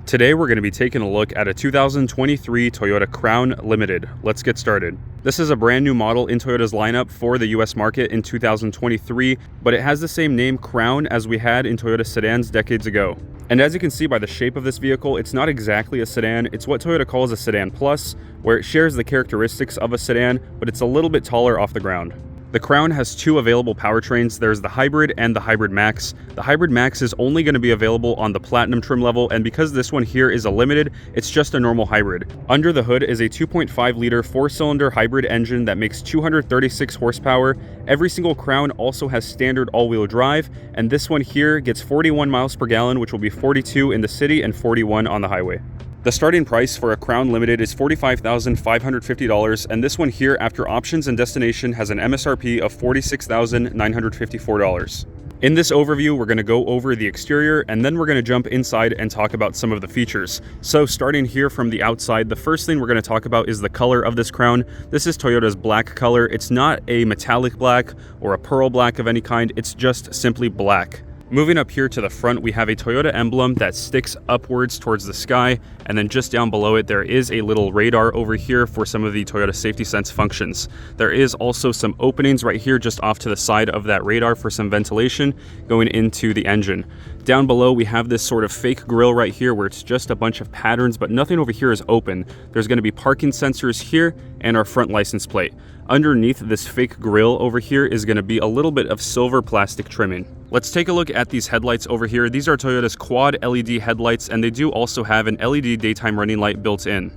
Today we're going to be taking a look at a 2023 Toyota Crown Limited. Let's get started. This is a brand new model in Toyota's lineup for the US market in 2023, but it has the same name Crown as we had in Toyota sedans decades ago. And as you can see by the shape of this vehicle, it's not exactly a sedan. It's what Toyota calls a sedan plus, where it shares the characteristics of a sedan, but it's a little bit taller off the ground. The Crown has two available powertrains. There's the Hybrid and the Hybrid Max. The Hybrid Max is only going to be available on the Platinum trim level, and because this one here is a limited, it's just a normal hybrid. Under the hood is a 2.5-liter four-cylinder hybrid engine that makes 236 horsepower. Every single Crown also has standard all-wheel drive, and this one here gets 41 miles per gallon, which will be 42 in the city and 41 on the highway. The starting price for a Crown Limited is $45,550, and this one here, after options and destination, has an MSRP of $46,954. In this overview, we're going to go over the exterior, and then we're going to jump inside and talk about some of the features. So starting here from the outside, the first thing we're going to talk about is the color of this Crown. This is Toyota's black color. It's not a metallic black or a pearl black of any kind. It's just simply black. Moving up here to the front, we have a Toyota emblem that sticks upwards towards the sky, and then just down below it there is a little radar over here for some of the Toyota Safety Sense functions. There is also some openings right here just off to the side of that radar for some ventilation going into the engine. Down below we have this sort of fake grille right here where it's just a bunch of patterns, but nothing over here is open. There's going to be parking sensors here and our front license plate. Underneath this fake grille over here is going to be a little bit of silver plastic trimming. Let's take a look at these headlights over here. These are Toyota's quad LED headlights, and they do also have an LED daytime running light built in.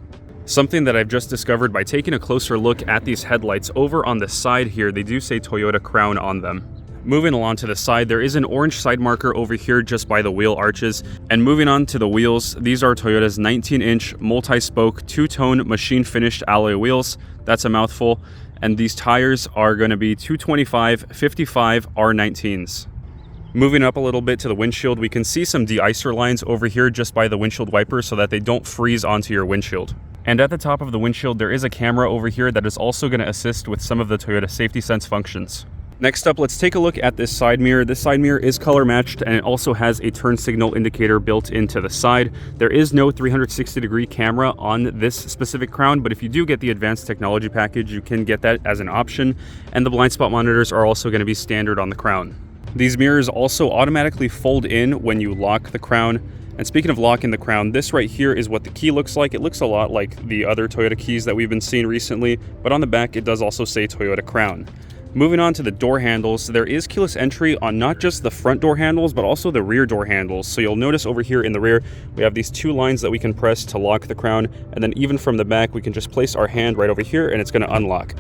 Something that I've just discovered by taking a closer look at these headlights, over on the side here, they do say Toyota Crown on them. Moving along to the side, there is an orange side marker over here just by the wheel arches. And moving on to the wheels, these are Toyota's 19-inch multi-spoke two-tone machine finished alloy wheels. That's a mouthful. And these tires are going to be 225/55 R19s. Moving up a little bit to the windshield, we can see some de-icer lines over here just by the windshield wipers so that they don't freeze onto your windshield. And at the top of the windshield, there is a camera over here that is also going to assist with some of the Toyota Safety Sense functions. Next up, let's take a look at this side mirror. This side mirror is color matched, and it also has a turn signal indicator built into the side. There is no 360-degree camera on this specific Crown, but if you do get the advanced technology package, you can get that as an option. And the blind spot monitors are also going to be standard on the Crown. These mirrors also automatically fold in when you lock the Crown. And speaking of locking the Crown, this right here is what the key looks like. It looks a lot like the other Toyota keys that we've been seeing recently, but on the back it does also say Toyota Crown. Moving on to the door handles, there is keyless entry on not just the front door handles, but also the rear door handles. So you'll notice over here in the rear, we have these two lines that we can press to lock the Crown. And then even from the back, we can just place our hand right over here and it's going to unlock.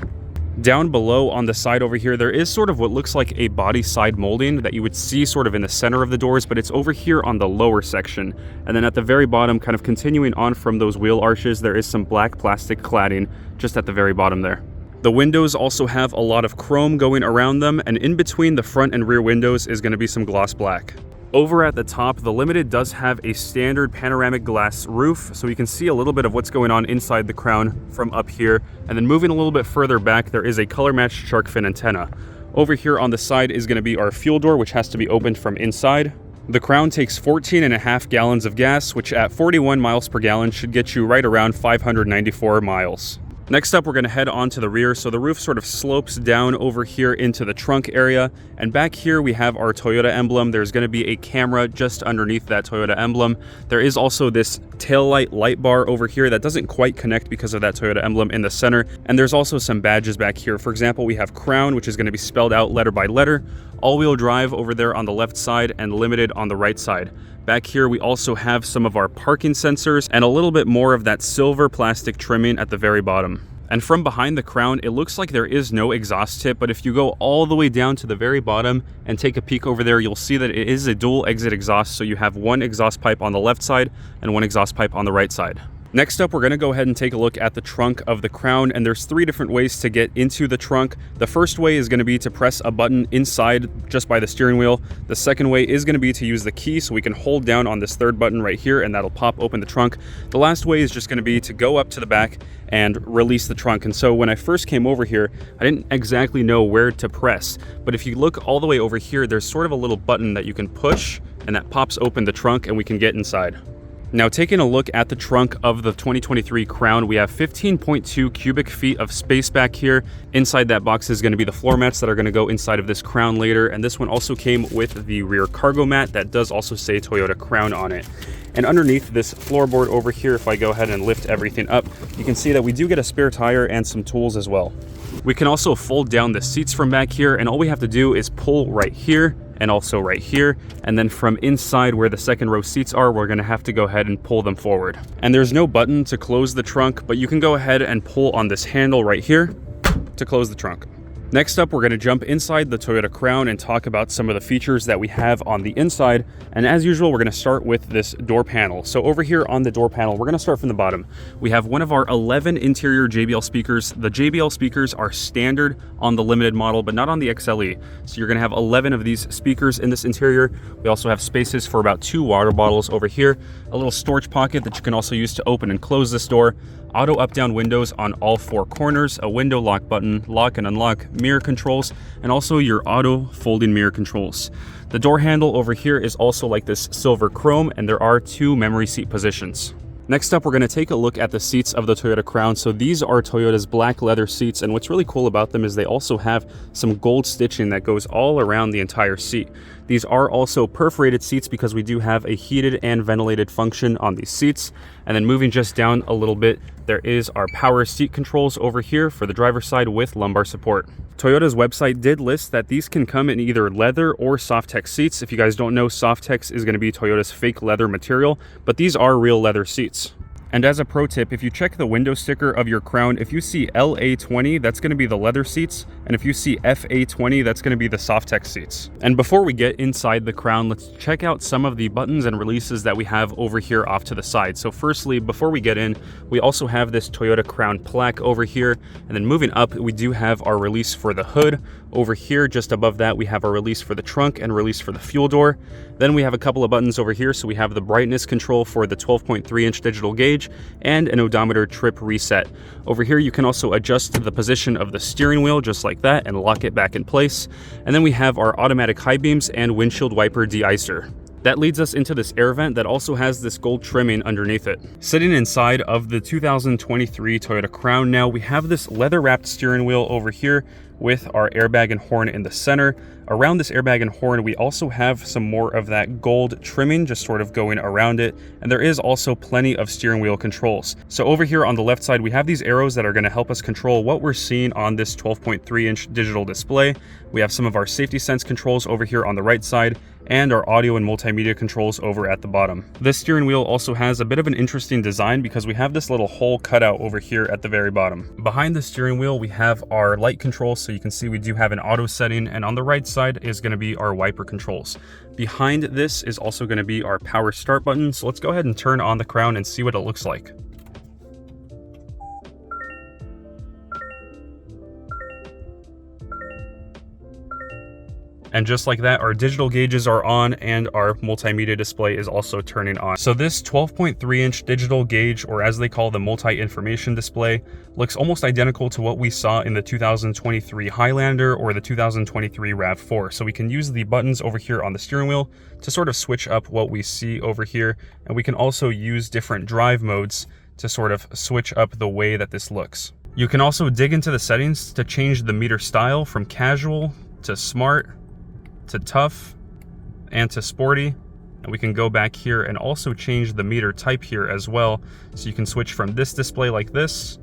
Down below on the side over here, there is sort of what looks like a body side molding that you would see sort of in the center of the doors, but it's over here on the lower section. And then at the very bottom, kind of continuing on from those wheel arches, there is some black plastic cladding just at the very bottom there. The windows also have a lot of chrome going around them, and in between the front and rear windows is going to be some gloss black. Over at the top, the Limited does have a standard panoramic glass roof, so you can see a little bit of what's going on inside the Crown from up here. And then moving a little bit further back, there is a color-matched shark fin antenna. Over here on the side is going to be our fuel door, which has to be opened from inside. The Crown takes 14.5 gallons of gas, which at 41 miles per gallon should get you right around 594 miles. Next up, we're going to head on to the rear. So the roof sort of slopes down over here into the trunk area. And back here, we have our Toyota emblem. There's going to be a camera just underneath that Toyota emblem. There is also this taillight light bar over here that doesn't quite connect because of that Toyota emblem in the center. And there's also some badges back here. For example, we have Crown, which is going to be spelled out letter by letter. All-wheel drive over there on the left side and Limited on the right side. Back here, we also have some of our parking sensors and a little bit more of that silver plastic trimming at the very bottom. And from behind the Crown, it looks like there is no exhaust tip, but if you go all the way down to the very bottom and take a peek over there, you'll see that it is a dual exit exhaust. So you have one exhaust pipe on the left side and one exhaust pipe on the right side. Next up, we're going to go ahead and take a look at the trunk of the Crown, and there's three different ways to get into the trunk. The first way is going to be to press a button inside just by the steering wheel. The second way is going to be to use the key, so we can hold down on this third button right here and that'll pop open the trunk. The last way is just going to be to go up to the back and release the trunk. And so when I first came over here, I didn't exactly know where to press, but if you look all the way over here, there's sort of a little button that you can push and that pops open the trunk and we can get inside. Now, taking a look at the trunk of the 2023 Crown, we have 15.2 cubic feet of space back here. Inside that box is going to be the floor mats that are going to go inside of this Crown later, and this one also came with the rear cargo mat that does also say Toyota Crown on it. And underneath this floorboard over here, if I go ahead and lift everything up, you can see that we do get a spare tire and some tools as well. We can also fold down the seats from back here, and all we have to do is pull right here and also right here, and then from inside where the second row seats are, we're going to have to go ahead and pull them forward. And there's no button to close the trunk, but you can go ahead and pull on this handle right here to close the trunk. Next up, we're going to jump inside the Toyota Crown and talk about some of the features that we have on the inside. And as usual, we're going to start with this door panel. So over here on the door panel, we're going to start from the bottom. We have one of our 11 interior JBL speakers. The JBL speakers are standard on the limited model, but not on the XLE. So you're going to have 11 of these speakers in this interior. We also have spaces for about 2 water bottles over here, a little storage pocket that you can also use to open and close this door, auto up-down windows on all 4 corners, a window lock button, lock and unlock, mirror controls, and also your auto folding mirror controls. The door handle over here is also like this silver chrome, and there are 2 memory seat positions. Next up, we're going to take a look at the seats of the Toyota Crown. So these are Toyota's black leather seats, and what's really cool about them is they also have some gold stitching that goes all around the entire seat. These are also perforated seats because we do have a heated and ventilated function on these seats. And then moving just down a little bit, there is our power seat controls over here for the driver's side with lumbar support. Toyota's website did list that these can come in either leather or Softex seats. If you guys don't know, Softex is going to be Toyota's fake leather material, but these are real leather seats. And as a pro tip, if you check the window sticker of your Crown, if you see LA20, that's going to be the leather seats, and if you see FA20, that's going to be the Softex seats. And before we get inside the Crown, let's check out some of the buttons and releases that we have over here off to the side. So firstly, before we get in, we also have this Toyota Crown plaque over here, and then moving up, we do have our release for the hood. Over here, just above that, we have our release for the trunk and release for the fuel door. Then we have a couple of buttons over here, so we have the brightness control for the 12.3-inch digital gauge and an odometer trip reset. Over here, you can also adjust the position of the steering wheel just like that and lock it back in place. And then we have our automatic high beams and windshield wiper de-icer. That leads us into this air vent that also has this gold trimming underneath it. Sitting inside of the 2023 Toyota Crown now, we have this leather-wrapped steering wheel over here with our airbag and horn in the center. Around this airbag and horn, we also have some more of that gold trimming just sort of going around it, and there is also plenty of steering wheel controls. So over here on the left side, we have these arrows that are going to help us control what we're seeing on this 12.3-inch digital display. We have some of our safety sense controls over here on the right side, and our audio and multimedia controls over at the bottom. This steering wheel also has a bit of an interesting design because we have this little hole cut out over here at the very bottom. Behind the steering wheel, we have our light controls, so you can see we do have an auto setting, and on the right side is going to be our wiper controls. Behind this is also going to be our power start button, so let's go ahead and turn on the Crown and see what it looks like. And just like that, our digital gauges are on and our multimedia display is also turning on. So this 12.3-inch digital gauge, or as they call the multi-information display, looks almost identical to what we saw in the 2023 Highlander or the 2023 RAV4. So we can use the buttons over here on the steering wheel to sort of switch up what we see over here. And we can also use different drive modes to sort of switch up the way that this looks. You can also dig into the settings to change the meter style from casual to smart to tough and to sporty, and we can go back here and also change the meter type here as well. So you can switch from this display like this,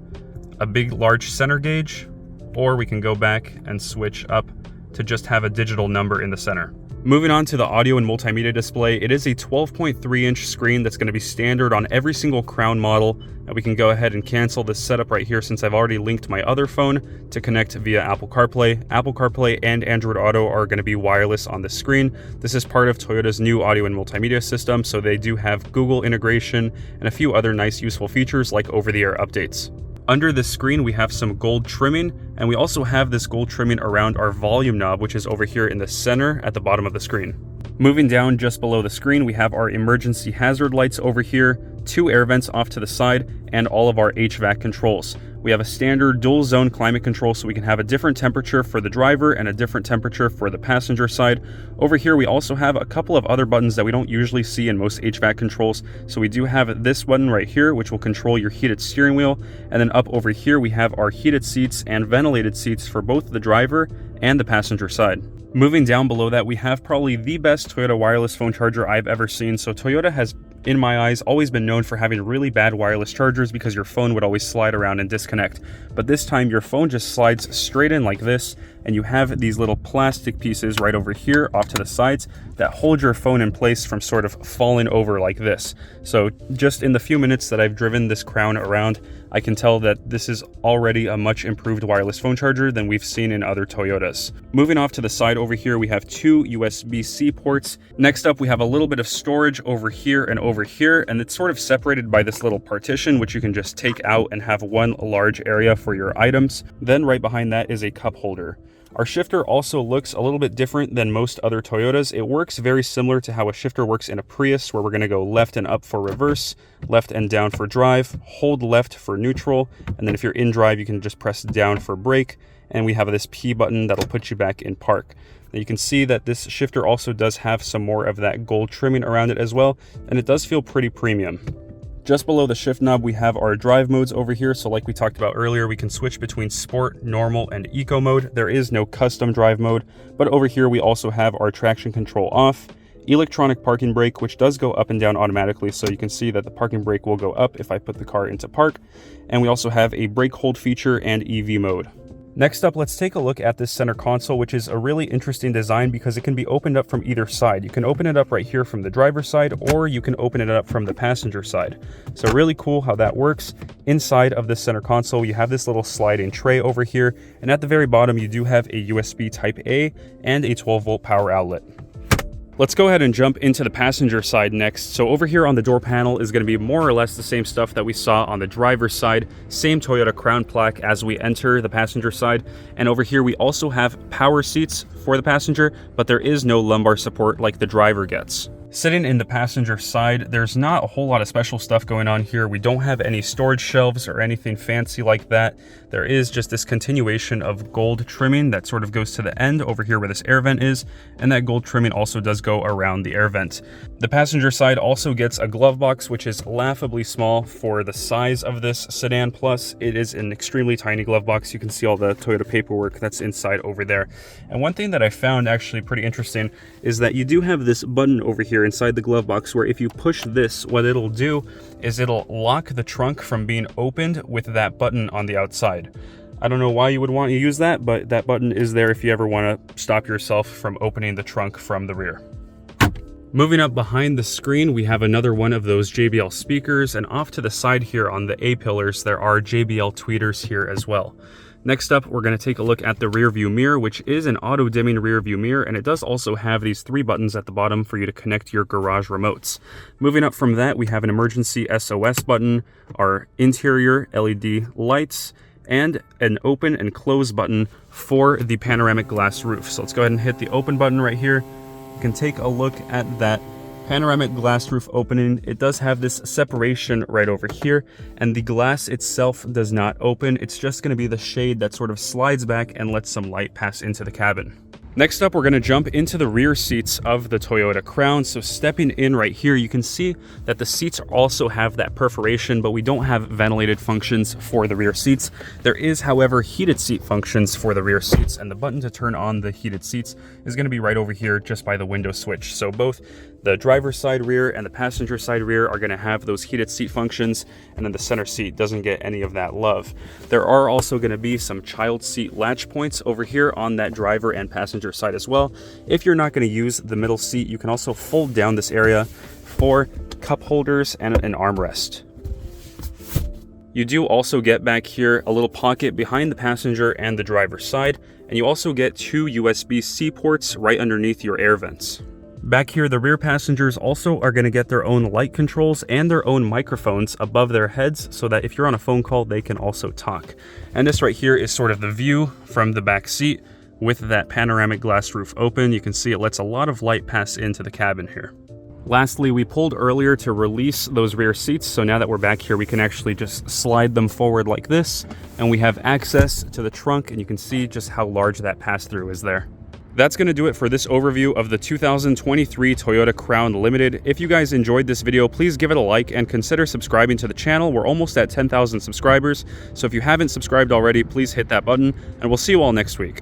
a big large center gauge, or we can go back and switch up to just have a digital number in the center. Moving on to the audio and multimedia display, it is a 12.3-inch screen that's going to be standard on every single Crown model. And we can go ahead and cancel this setup right here since I've already linked my other phone to connect via Apple CarPlay. Apple CarPlay and Android Auto are going to be wireless on this screen. This is part of Toyota's new audio and multimedia system, so they do have Google integration and a few other nice useful features like over-the-air updates. Under the screen, we have some gold trimming, and we also have this gold trimming around our volume knob, which is over here in the center at the bottom of the screen. Moving down just below the screen, we have our emergency hazard lights over here, 2 air vents off to the side, and all of our HVAC controls. We have a standard dual zone climate control, so we can have a different temperature for the driver and a different temperature for the passenger side. Over here, we also have a couple of other buttons that we don't usually see in most HVAC controls. So we do have this button right here, which will control your heated steering wheel. And then up over here, we have our heated seats and ventilated seats for both the driver and the passenger side. Moving down below that, we have probably the best Toyota wireless phone charger I've ever seen. So Toyota has, in my eyes, always been known for having really bad wireless chargers because your phone would always slide around and disconnect. But this time your phone just slides straight in like this, and you have these little plastic pieces right over here off to the sides that hold your phone in place from sort of falling over like this. So just in the few minutes that I've driven this Crown around, I can tell that this is already a much improved wireless phone charger than we've seen in other Toyotas. Moving off to the side over here, we have two USB-C ports. Next up, we have a little bit of storage over here, and it's sort of separated by this little partition, which you can just take out and have one large area for your items. Then right behind that is a cup holder. Our shifter also looks a little bit different than most other Toyotas. It works very similar to how a shifter works in a Prius, where we're going to go left and up for reverse, left and down for drive, hold left for neutral, and then if you're in drive, you can just press down for brake, and we have this P button that'll put you back in park. Now you can see that this shifter also does have some more of that gold trimming around it as well, and it does feel pretty premium. Just below the shift knob, we have our drive modes over here. So like we talked about earlier, we can switch between sport, normal, and eco mode. There is no custom drive mode, but over here we also have our traction control off, electronic parking brake, which does go up and down automatically. So you can see that the parking brake will go up if I put the car into park. And we also have a brake hold feature and EV mode. Next up, let's take a look at this center console, which is a really interesting design because it can be opened up from either side. You can open it up right here from the driver's side, or you can open it up from the passenger side. So really cool how that works. Inside of this center console, you have this little sliding tray over here, and at the very bottom, you do have a USB Type A and a 12-volt power outlet. Let's go ahead and jump into the passenger side next. So over here on the door panel is going to be more or less the same stuff that we saw on the driver's side. Same Toyota Crown plaque as we enter the passenger side. And over here we also have power seats for the passenger, but there is no lumbar support like the driver gets. Sitting in the passenger side, there's not a whole lot of special stuff going on here. We don't have any storage shelves or anything fancy like that. There is just this continuation of gold trimming that sort of goes to the end over here where this air vent is, and that gold trimming also does go around the air vent. The passenger side also gets a glove box, which is laughably small for the size of this sedan plus. It is an extremely tiny glove box. You can see all the Toyota paperwork that's inside over there. And one thing that I found actually pretty interesting is that you do have this button over here inside the glove box where if you push this, what it'll do is it'll lock the trunk from being opened with that button on the outside. I don't know why you would want to use that, but that button is there if you ever want to stop yourself from opening the trunk from the rear. Moving up behind the screen, we have another one of those JBL speakers, and off to the side here on the A-pillars, there are JBL tweeters here as well. Next up, we're going to take a look at the rear view mirror, which is an auto-dimming rear view mirror, and it does also have these three buttons at the bottom for you to connect your garage remotes. Moving up from that, we have an emergency SOS button, our interior LED lights, and an open and close button for the panoramic glass roof. So let's go ahead and hit the open button right here. You can take a look at that panoramic glass roof opening. It does have this separation right over here, and the glass itself does not open. It's just going to be the shade that sort of slides back and lets some light pass into the cabin. Next up, we're going to jump into the rear seats of the Toyota Crown. So stepping in right here, you can see that the seats also have that perforation, but we don't have ventilated functions for the rear seats. There is, however, heated seat functions for the rear seats, and the button to turn on the heated seats is going to be right over here just by the window switch. So both the driver's side rear and the passenger side rear are going to have those heated seat functions, and then the center seat doesn't get any of that love. There are also going to be some child seat latch points over here on that driver and passenger side as well. If you're not going to use the middle seat, you can also fold down this area for cup holders and an armrest. You do also get back here a little pocket behind the passenger and the driver's side, and you also get two USB-C ports right underneath your air vents. Back here, the rear passengers also are going to get their own light controls and their own microphones above their heads so that if you're on a phone call, they can also talk. And this right here is sort of the view from the back seat with that panoramic glass roof open. You can see it lets a lot of light pass into the cabin here. Lastly, we pulled earlier to release those rear seats, so now that we're back here, we can actually just slide them forward like this, and we have access to the trunk, and you can see just how large that pass-through is there. That's going to do it for this overview of the 2023 Toyota Crown Limited. If you guys enjoyed this video, please give it a like and consider subscribing to the channel. We're almost at 10,000 subscribers, so if you haven't subscribed already, please hit that button, and we'll see you all next week.